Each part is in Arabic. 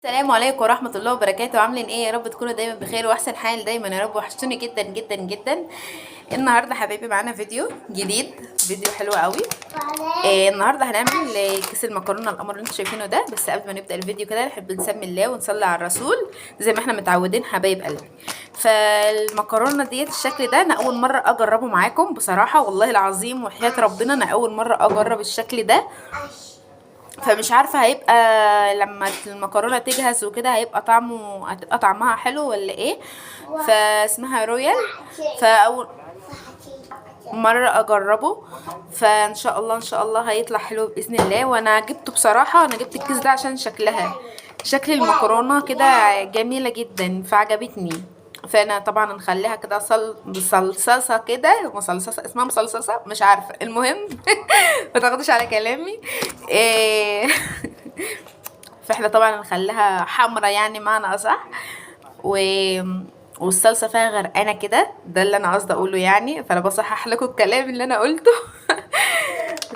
السلام عليكم ورحمة الله وبركاته. عاملين ايه؟ يا رب تكونوا دايما بخير واحسن حال دايما يا رب. وحشتوني جدا جدا جدا. النهارده حبايبي معانا فيديو جديد، فيديو حلو قوي. النهارده هنعمل كيس المكرونه القمر اللي انتوا شايفينه ده. بس قبل ما نبدا الفيديو كده نحب نسمي الله ونصلي على الرسول زي ما احنا متعودين حبايب قلبي. فالمكرونه ديت الشكل ده انا اول مره اجربه معاكم بصراحه، والله العظيم وحياة ربنا انا اول مره اجرب الشكل ده. فمش عارفه هيبقى لما المكرونه تجهز وكده هتبقى طعمها حلو ولا ايه. فاسمها رويال، فاول مره اجربه. فان شاء الله ان شاء الله هيطلع حلو باذن الله. وانا جبته بصراحه، انا جبت الكيس ده عشان شكل المكرونه كده جميله جدا فعجبتني. فانا طبعا نخليها كده بصلصه كده، مصلصه اسمها مصلصه مش عارفه، المهم ما تاخدوش على كلامي إيه. فاحنا طبعا نخليها حمرا يعني معنى اصح. و والصلصه فيها غرقانه كده، ده اللي انا قصدي اقوله يعني. فانا بصحح لكم الكلام اللي انا قلته.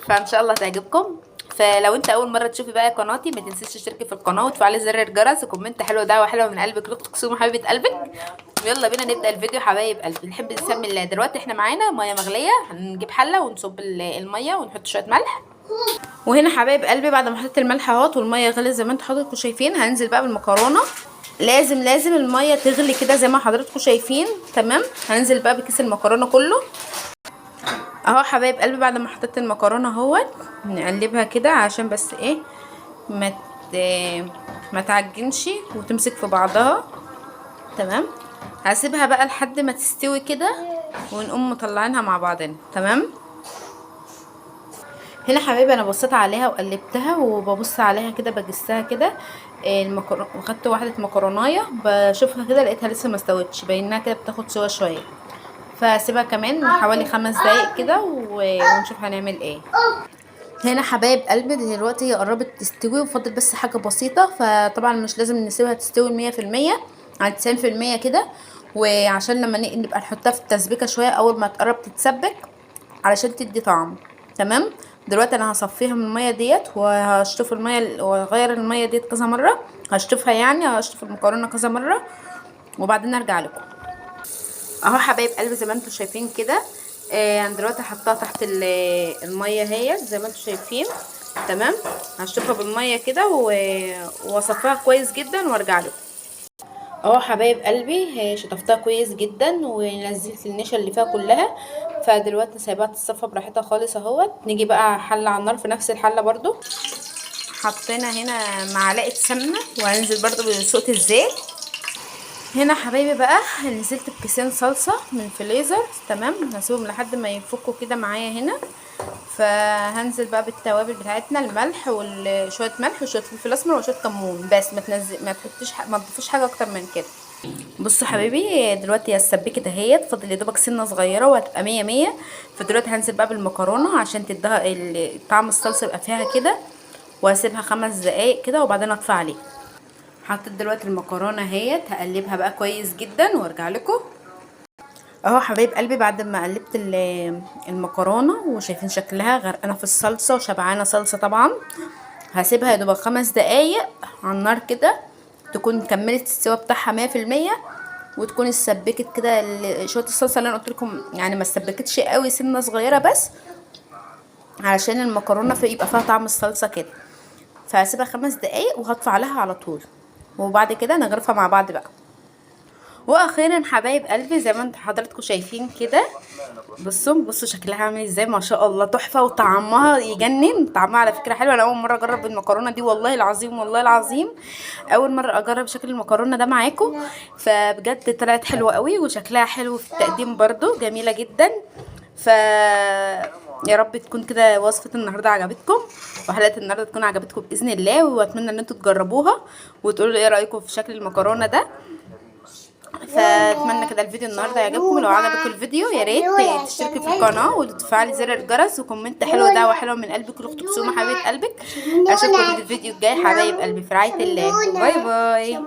فان شاء الله تعجبكم. فلو انت اول مره تشوفي بقى قناتي ما تنسيش تشتركي في القناه وتفعلي زر الجرس وكومنت حلو، دعوه حلوه من قلبك لاختك سومه حبيبه قلبك. يلا بينا نبدا الفيديو حبايب قلبي. نحب نسمي الله. دلوقتي احنا معانا ميه مغليه، هنجيب حله ونصب الميه ونحط شويه ملح. وهنا حبايب قلبي بعد ما حطيت الملح اهوت والميه غلت زي ما انتوا حضراتكم شايفين، هننزل بقى بالمكرونه. لازم الميه تغلي كده زي ما حضراتكم شايفين. تمام، هننزل بقى بكيس المكرونه كله اهو حبايب قلبي. بعد ما حطيت المكرونه اهوت نقلبها كده عشان بس ايه ما تعجنش وتمسك في بعضها. تمام، هسيبها بقى لحد ما تستوي كده ونقوم مطلعينها مع بعضنا. تمام، هنا حبايبي انا بصيت عليها وقلبتها وببص عليها كده بجسها كده. خدت واحده مكرونايه بشوفها كده لقيتها لسه ما استوتش، باينها كده بتاخد سوا شويه. فاسيبها كمان حوالي 5 دقايق كده ونشوف هنعمل ايه. هنا حبايب قلبي دلوقتي هي قربت تستوي وفضل بس حاجه بسيطه. فطبعا مش لازم نسيبها تستوي 100%، على 90% كده. وعشان لما نبقى نحطها في التسبيكه شويه اول ما تقرب تتسبك علشان تدي طعم. تمام، دلوقتي انا هصفيها من الميه ديت وهشطف الميه واغير الميه ديت كذا مره. هشطفها يعني هشطف المكرونه كذا مره وبعدين ارجع لكم. اهو حبايب قلبي زي ما انتم شايفين كده. انا دلوقتي حطاها تحت الميه اهي زي ما انتم شايفين. تمام، هشطفها بالميه كده واصفيها كويس جدا وارجع لكم. اهو حبايب قلبي شطفتها كويس جدا ونزلت النشا اللي فيها كلها. فدلوقتي سايباها تتصفى براحتها خالص اهوت. نيجي بقى حله على النار في نفس الحله برضو حطينا هنا معلقه سمنه وهنزل برضو بصوت الزيت. هنا حبايبي بقى نزلت بكيسين صلصه من الفريزر. تمام، هسيبهم لحد ما يفكوا كده معايا هنا. فهنزل بقى بالتوابل بتاعتنا، الملح وشويه ملح وشويه فلفل اسمر وشويه كمون بس. ما تضيفوش حاجه اكتر من كده. بصوا حبايبي دلوقتي هي اتسبكت اهيت، فاضل يا دوبك سنه صغيره وهتبقى 100 100. فدلوقتي هنزل بقى بالمكرونه عشان تديها طعم الصلصه يبقى فيها كده. وهسيبها 5 دقايق كده وبعدين اطفي عليها. حطيت دلوقتي المكرونه اهيت، هقلبها بقى كويس جدا وارجع لكم. اهو حبايب قلبي بعد ما قلبت المكرونه وشايفين شكلها غرقانه في الصلصه وشبعانه صلصه طبعا. هسيبها يا دوبك 5 دقايق على النار كده تكون كملت السوا بتاعها 100%. وتكون اتسبكت كده شويه الصلصه اللي انا قلت لكم يعني ما اتسبكتش قوي، سنه صغيره بس علشان المكرونه يبقى فيها طعم الصلصه كده. فهسيبها 5 دقايق وهطفي عليها على طول وبعد كده نغرفها مع بعض بقى. واخيرا حبايب قلبي زي ما انتم حضراتكم شايفين كده، بصوا شكلها عامل ازاي، ما شاء الله تحفه وطعمها يجنن. طعمها على فكره حلو. انا اول مره اجرب المكرونه دي والله العظيم والله العظيم اول مره اجرب شكل المكرونه ده معاكم. فبجد طلعت حلوه قوي وشكلها حلو في التقديم برضو جميله جدا. ف يا رب تكون كده وصفه النهارده عجبتكم وحلقه النهارده تكون عجبتكم باذن الله. واتمنى ان انتم تجربوها وتقولوا لي ايه رايكم في شكل المكرونه ده. فاتمنى كده الفيديو النهارده يعجبكم. لو عجبك الفيديو يا ريت تشتركي في القناه وتفعلي زر الجرس وكومنت حلو ودعوه حلوه من قلبك لاختك سومه حبيبه قلبك. اشوفكم في الفيديو الجاي حبايب قلبي في رعايه الله. باي باي.